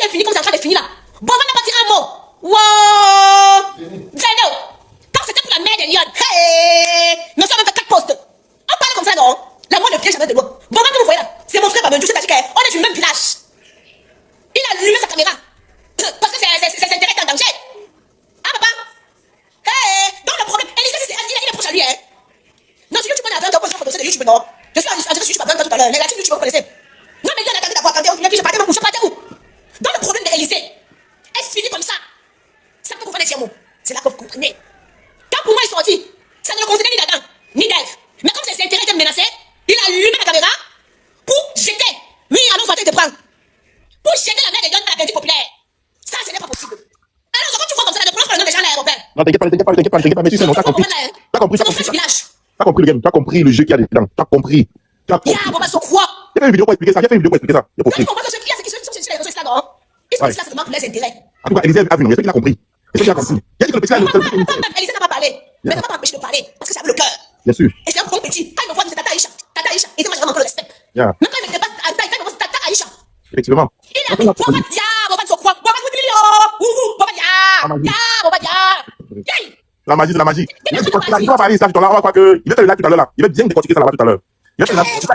infini comme c'est en train de finir là. Bon, on n'a pas dit un mot. Wow. Zeno. Quand c'était pour la mère de Lyon. Hey. Nous sommes même fait 4 postes. On parle comme ça, non? La mort ne vient jamais de loin. Bon, quand vous voyez là, c'est mon frère Babendou, c'est-à-dire qu'on est du même village. Il a allumé sa caméra. Parce que c'est intérêt en danger. Ah, papa? Hey. Donc le problème, Élysée, il est proche à lui, hein. Non, sur YouTube, on a attendu pour photo de YouTube, non? Je suis en direct sur YouTube tout à l'heure. Les relatifs YouTube, vous connaissez. Non, mais il a attendu d'avoir attendu, on vient, puis je partais, je partais où? Donc le problème de Élysée est fini comme ça. Ça peut vous faire des mots. C'est là que vous comprenez. Quand pour moi il est sorti, ça ne le concernait ni d'Adam, ni d'Ève. Mais comme ses intérêts étaient menacés, il a allumé la caméra pour jeter. Oui, allons voter de prendre. Pour jeter la mère des jeunes à la vertu populaire. Ça, ce n'est pas possible. Alors, quand tu vois comme ça, ne prononce pas le nom des gens là, Robert. Non, t'inquiète pas, mais tu sais, non, t'as compris. T'as compris, t'as compris le game, t'as compris le jeu qu'il y a dedans, t'as compris. Ya, Boba, c'est quoi? Il y a fait une vidéo pour expliquer ça, J'ai compris. Comment ceux qui sont sur les réseaux sociaux là, non? Ils sont là seulement pour les intérêts. En tout cas, Élysée a vu, non, il a compris. Il a compris. Il a dit que le petit là, Élysée n'a pas parlé. Mais ça n'a pas empêché de parler, parce que ça avait le cœur. Bien sûr. Et c'est un bon petit. Quand il me voit, c'est Tata Aïcha, et c'est moi, j'ai vraiment encore le respect. Même quand il me dépasse, quand il me voit, c'est Tata Aïcha. Effectivement. Il a dit, Boba, c'est quoi? Boba, La magie, c'est la magie. Il va parler, ça, on va croire que. Il était là tout à l'heure, là. Il va bien décortiquer ça là-bas tout à l'heure. Il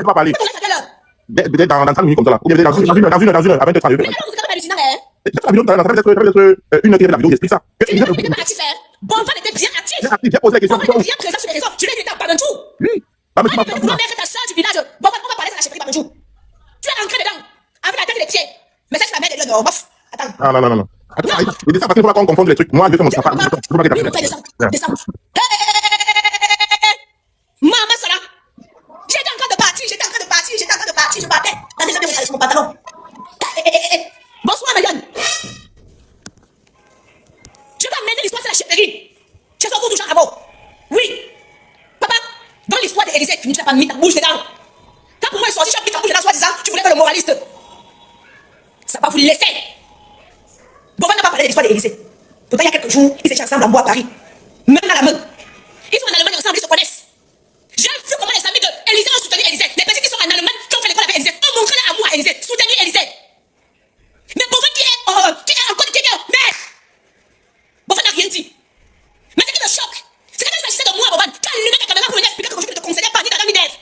va parler. Peut-être dans 30 minutes comme ça, là. Ou bien dans une heure, à 20h30. Mais non, c'est quand même hallucinant, hein. La vidéo, ça peut être une heure qui est la vidéo, il explique ça. Il était pas actif, hein. Bonvan était bien actif. Bien posé la question. Bonvan était bien présent sur les réseaux. Tu l'as dit, t'as pas d'un tout. Oui. Ah, mais tu vas mettre ta soeur du village. Bonvan, on va parler de la chefferie Babendou. Tu es ancré dedans. Avec la tête et les pieds. Mais ça, c'est la mère de Léon. Bof. Attends. Non. Attends, il descend parce qu'il faut pas qu'on confonde les trucs. Moi, je fais mon safari. Oui, mon père, descends. Maman, ça là. J'étais en train de partir. Je partais. T'as déjà bien sur mon pantalon. Bonsoir, Marianne. Je vais amener l'histoire de la chefferie. Chez son goût, Jean Rabo. Oui. Papa, dans l'histoire d'Élysée, tu n'as pas mis ta bouche dedans. Quand pour moi, il est sorti, tu as mis ta bouche dedans, soi-disant, tu voulais faire le moraliste. Ça va vous laisser. Bovan n'a pas parlé de l'histoire d'Élysée. Pourtant, il y a quelques jours, ils étaient ensemble en bois à Paris. Même à la main. Ils sont en Allemagne ensemble, ils se connaissent. J'ai vu comment les amis d'Élysée ont soutenu Élysée. Les personnes qui sont en Allemagne, qui ont fait l'école avec Élysée, ont montré leur amour à Élysée, soutenu Élysée. Mais Bovan qui est encore du Kenya, mais Bovan n'a rien dit. Mais ce qui me choque, c'est que quand il s'agissait de moi, Bovan, tu as allumé ta caméra pour lui expliquer que je ne te concernais pas, ni dans ni d'Ève.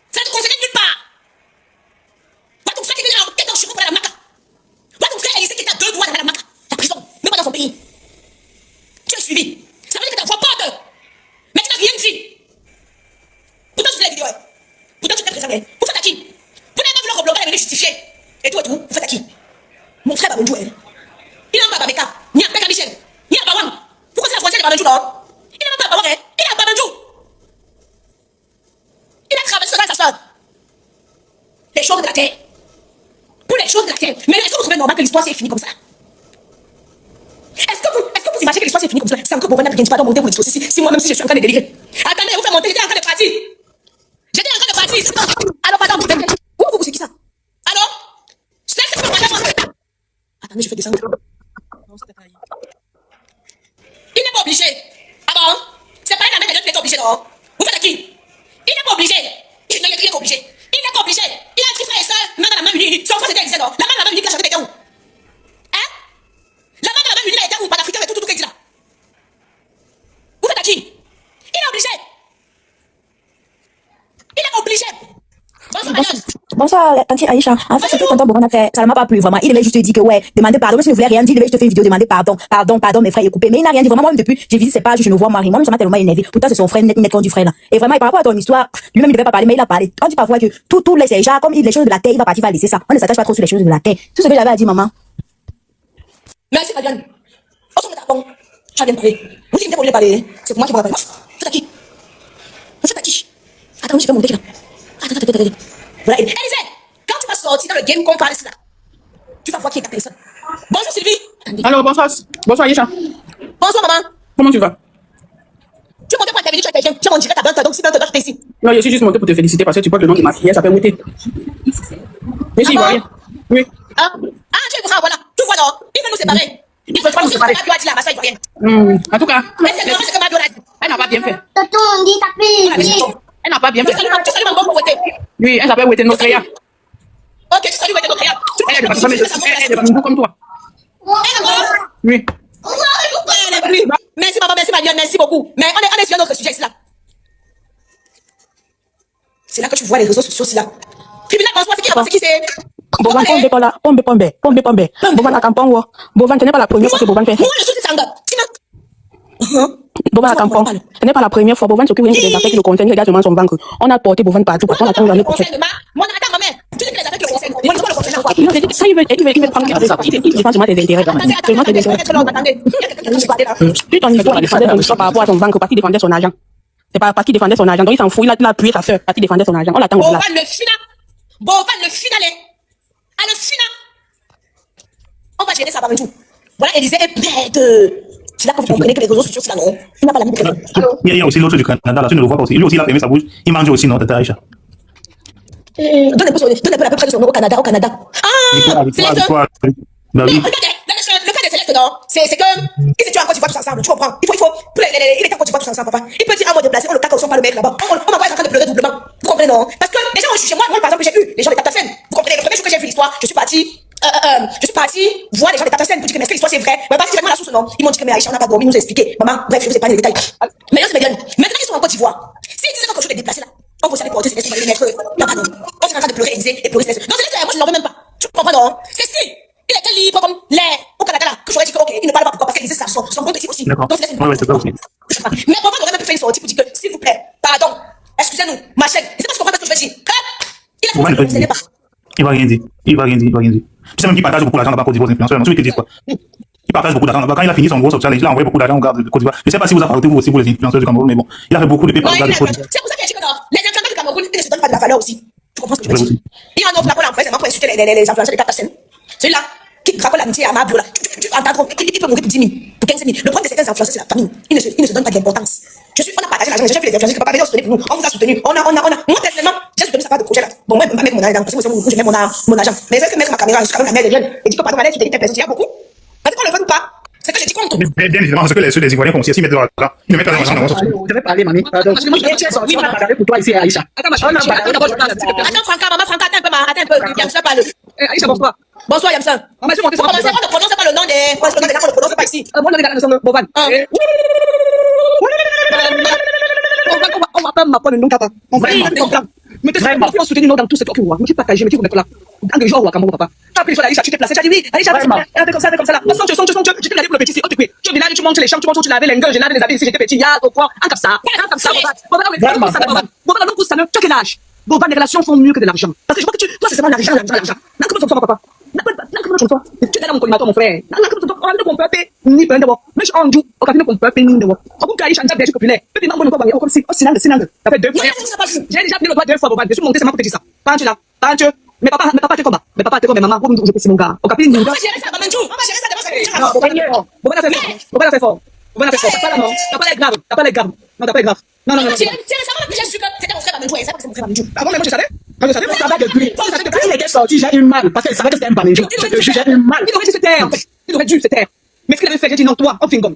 Ça ne te concernait nulle part. Pas ton frère qui vient en tête en cheveux pour la maca. Pas ton frère Élysée qui était à 2 doigts dans la maca. La prison, même pas dans son pays. Tu as suivi. Ça veut dire que tu n'en vois pas de. Mais tu n'as rien dit. Pourtant, tu fais la vidéo. Pourtant, tu t'es présent. Vous faites à qui? Vous n'avez pas vu le rebloquer, elle est venue justifier. Et tout, vous faites à qui? Mon frère Babendou, il n'a pas Babeka, ni à Beka Michel, ni à Bawang. Pourquoi c'est la frontière de Babendou, non? Il n'a même pas Bawang, il est à Babendou. Il a traversé dans sa soeur. Les choses de la terre. Pour les choses de la terre. Mais est-ce que vous trouvez normal que l'histoire s'est finie comme ça? Est-ce que vous imaginez que l'histoire s'est finie comme ça? C'est encore pour venir pas monter pour l'exploser si moi-même si je suis en train de délirer. Attendez, vous faites monter, j'étais en train de partir. Alors, madame, où c'est qui ça? Alors? C'est que madame. Attendez, je fais descendre. Il n'est pas obligé. Ah bon? C'est pas la mère de qui est obligé, non? Vous faites à qui? Il n'est pas obligé. Il n'est pas obligé. Il n'est pas obligé. Il a pris frère et soeur, main dans la main unie. Son frère c'était Élysée, non? La main dans la main unie qui a chanté était où? Hein? La main dans la main unie là était où? Panafricain et tout qu'il dit là. Vous faites à qui? Il est obligé. Il est obligé. Bonsoir, Tanti Aïcha. En fait, c'est tout quand Bovan a fait, ça ne m'a pas plu vraiment. Il devait juste dire que ouais, demander pardon. Même s'il ne voulait rien dire, il devait juste faire une vidéo, demander pardon, mes frères, il est coupé. Mais il n'a rien dit vraiment. Moi-même, depuis, j'ai visité ses pages, je ne vois Marie. Moi-même, ça m'a tellement énervé. Pourtant, c'est son frère, net du frère là. Et vraiment, par rapport à ton histoire, lui-même, il ne devait pas parler, mais il a parlé. On dit parfois que tout laisse déjà, comme les choses de la terre, il va partir, il va laisser ça. On ne s'attache pas trop sur les choses de la terre. Tout ce que j'avais à dire, maman. Merci, Marianne. On se met à bon. Tu as bien parlé. Vous dites que vous voulez parler. C'est pour moi qui vous parler. C'est à qui? C'est à qui? Attends, je vais monter là. Attends. Voilà, Élysée, quand tu vas sortir dans le game qu'on parle là, tu vas voir qui est ta personne. Bonjour Sylvie. Alors, bonsoir. Bonsoir Aïcha. Bonsoir maman. Comment tu vas? Tu montais pour intervenir, tu as quelqu'un. Tu m'en dirais ta banque, donc si tu dois ici. Non, je suis juste montée pour te féliciter parce que tu portes le nom de ma fille, elle s'appelle Wouté. Je suis ivoirien. Oui. Ah, tu es ivoirien, voilà. Tu vois non? Il veut nous séparer. Il veut pas nous séparer. En tout cas, elle n'a pas bien fait. Tonton, dis ta fille. Elle n'a pas bien fait. Tu salues maman pour voter. Oui, elle s'appelle Wouté Notreya. Ok, tu salues Wouté Notreya. Elle est pas comme toi. Oui. Merci papa, merci Marianne, merci beaucoup. Mais on est sur notre sujet ici là. C'est là que tu vois les réseaux sociaux ici là. Tribunal, pense qui c'est. Bovan, pombe. Bovan à campagne, Bovan, ce n'est pas la première fois que Bovan fait. Moi, je suis Sanga. Bovan à campagne. Ce n'est pas la première fois. Bovan s'occupe rien que des affaires qui le concernent. Regarde seulement son ventre. On a porté Bovan partout. On attend l'année prochaine. Moi, attends, ma mère. Tu dis que les affaires qui le concernent. Moi, je vois le concernant quoi. Non, ça, il veut prendre quelque chose. Il défend seulement tes intérêts. Seulement tes intérêts. Attendez. Si ton histoire défendait ton histoire par rapport à son ventre, parce qu'il défendait son argent. C'est pas parce qu'il défendait son argent. Donc il s'en fout. Il a appuyé sa soeur parce qu'il défendait son argent. On l'attend au-delà. Bovan le finale. À le final. On va gérer ça par un jour. Voilà, Élisée est bête. C'est là que vous comprenez que les réseaux sociaux, c'est là, non. Il n'a pas la même. Il y a aussi l'autre du Canada, là, tu ne le vois pas aussi. Lui aussi, il a fermé sa bouche. Il mange aussi, non, tata Aïcha. Donne un peu la peu près de son nom au Canada. Ah, c'est là que... Bah oui. Regardez, le cas des Célestes, non. C'est que, ils étaient en Côte d'Ivoire tous ensemble, tu comprends. Il faut, il était en Côte d'Ivoire tous ensemble, papa. Il peut dire un mot déplacé, on le casse, on pas le mec là-bas. On va voir en train de pleurer doublement. Vous comprenez, non? Parce que les gens ont jugé, moi, par exemple, j'ai eu les gens des Taptasen. Vous comprenez, le premier jour que j'ai vu l'histoire, je suis partie voir les gens des Taptasen pour dire que mais est-ce que l'histoire c'est vrai? Mais pas directement la source, non. Ils m'ont dit que mais Aïcha, on n'a pas dormi, ils nous ont expliqué. Maman, bref, je vous ai pas les détails. Maintenant, c'est bien. Maintenant, ils sont en Côte d'Ivoire. S'ils disaient quelque chose de déplacé là, on peut s'aller porter Céleste, on va les mettre. Non, pardon. On est en train de pleurer, Élisée, et pleurer Céleste. Non, Céleste, moi, je n'en veux même pas. Tu comprends, non? C'est si. Il était libre comme l'air au Canada là, que j'aurais dit que ok, il ne parle pas pourquoi, parce qu'il disait ça, son compte ici aussi. D'accord. Donc c'est c'est ça aussi. Mais pourquoi aurait même pu faire une sortie pour dire que, s'il vous plaît, pardon, excusez-nous, ma chaîne, c'est pas ce qu'on comprend ce que je veux dire. Il a fait ce n'est pas. Il va rien dire. Tu sais même qu'il partage beaucoup d'argent là-bas Côte d'Ivoire aux influenceurs. Tu veux qu'ils disent quoi? Il partage beaucoup d'argent là-bas. Quand il a fini son gros challenge, il a envoyé beaucoup d'argent au gars de Côte d'Ivoire. Je sais pas si vous avez arrêté vous aussi pour les influenceurs du Cameroun, mais bon, il a fait beaucoup de pépins au gars de Côte d'Ivoire. C'est pour ça qu'il a dit que non, les influenceurs du Cameroun, ils ne se donnent pas de la valeur aussi. Tu comprends ce que je veux dire? Il y en a d'autres là qu'on a employé pour insulter les influenceurs des Taptasen. Celui-là, qui raconte l'amitié à ma là. Tu entends, il peut mourir pour 10 000, pour 15 000. Le problème de certains influenceurs, c'est la famille. Ils ne se donnent pas d'importance. On a partagé l'argent, j'ai fait les influenceurs qui papa soutenu pour nous. On vous a soutenu. Moi, personnellement, j'ai soutenu ça part de projet là. Bon, moi, je peux pas mettre mon argent, parce que moi, je mets mon argent. Mais est-ce que mettre ma caméra, je suis quand même la mère des jeunes, et dit que pardon, ma fidélité personnelle, il y a beaucoup. Est-ce qu'on le fait ou pas? C'est que j'ai dit contre. Bien évidemment, parce que les Ivoiriens font aussi, s'ils mettent de l'argent, ils ne mettent pas d'argent dans leur Je vais parler, mamie. Pardon. Oui, on a parlé pour toi ici, Aïcha. Attends, Franca, maman, Franca, attends un peu. Yamsa parle. Aïcha, bonsoir. Bonsoir, Yamsa. On va monter sur On ne prononce pas le nom des. On ne prononce pas ici. Moi, je regarde son Bovan. On va pas m'apprendre le nom, papa. On va comprendre. Mais tu sais, on soutient dans tout ce que moi. Je suis partagé, je me dis, là. Dans le genre, au Cameroun, papa. Tu as appelé sur Aïcha, tu t'es placé, tu as dit oui, Aïcha, comme ça, là. Tu t'es lavé pour le petit, tu es venu, tu montes les chambres, tu laves les gueules, j'ai lavé les habits ici, j'étais petit, y'a, quoi, en comme ça, Boban, tu as quel âge? Boban, les relations font mieux que de l'argent. Parce que je vois que toi, c'est seulement l'argent. Là, comment ça, papa? Tu es là, mon collimateur, mon frère. Là, on a qu'on peut payer, ni peine d'abord. Mais je en joue, on a qu'on peut payer, ni d'abord. On peut Aïcha, un populaire. Puis, non, on comme si, au Sinang, ça fait 2 fois. J'ai déjà pris le droit 2 fois, Boban. Je suis monté seulement pour te dire ça. Pas là. Mais papa te combat. Mais papa te combat, maman, je peux, c'est mon gars. Au capitaine, on va gérer ça, maman, on va gérer ça devant Boban a fait fort. T'as pas les graves. Non, t'as pas les graves. Non. C'est récemment que j'ai su que c'était mon frère Mamadou, et ça, c'est mon frère Mamadou. Ah bon, mais moi je savais. Quand il était sorti, j'ai eu mal. Parce qu'elle savait que c'était un Baméjo. J'ai eu mal. Il aurait dû se taire. Mais ce qu'il avait fait, j'ai dit non, toi, un fingom.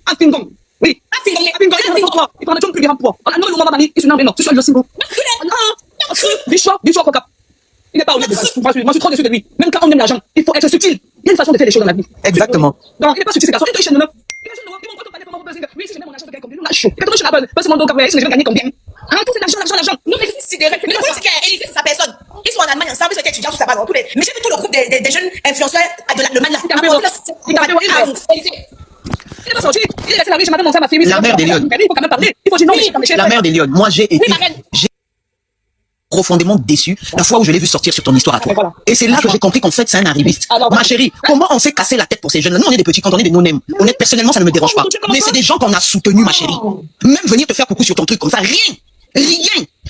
Oui. Un fingom. Il prend le plus grand poids. Non, il se non, tu sois le single. Non. Bichot, Kokap. Il n'est pas honnête. Moi, je suis trop déçu de lui. Même quand on aime l'argent, il faut être subtil. Il y a une façon de faire les choses dans la vie. Exactement. Donc, il n'est pas subtil, ce garçon. Il est riche, non. Oui, si je mets mon argent, je gagne combien? On a chaud. Quand je suis là-bas, pas seulement donc, je vais gagner combien? Tout c'est l'argent. Non, mais c'est des règles. Mais le problème, c'est qu'Élisée, c'est sa personne. Ils sont en Allemagne ensemble, ils sont étudiants, tout ça, pardon. Mais j'ai vu tout le groupe des jeunes influenceurs de l'Allemagne là. Il est pas sorti. Il est resté là, je m'appelle mon frère, ma fille. La mère des lions. Il faut quand même parler. Il faut dire non. La mère des lions. Moi, j'ai été profondément déçu la fois où je l'ai vu sortir sur ton histoire à toi. Voilà. Et c'est là que j'ai compris qu'en fait, c'est un arriviste. Ma chérie, comment on s'est cassé la tête pour ces jeunes-là? Nous, on est des petits, quand on est des non-name. Honnêtement, personnellement, ça ne me dérange pas. Mais c'est des gens qu'on a soutenus, ma chérie. Même venir te faire coucou sur ton truc comme ça, rien.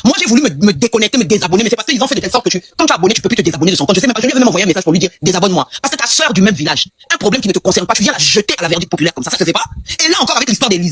Moi, j'ai voulu me déconnecter, me désabonner, mais c'est parce qu'ils ont fait de telle sorte que quand tu es abonné, tu peux plus te désabonner de son compte. Je sais même pas, je lui ai même envoyé un message pour lui dire désabonne-moi. Parce que ta sœur du même village, un problème qui ne te concerne pas, tu viens la jeter à la verdict populaire comme ça se fait pas. Et là encore avec l'histoire d'Élisée.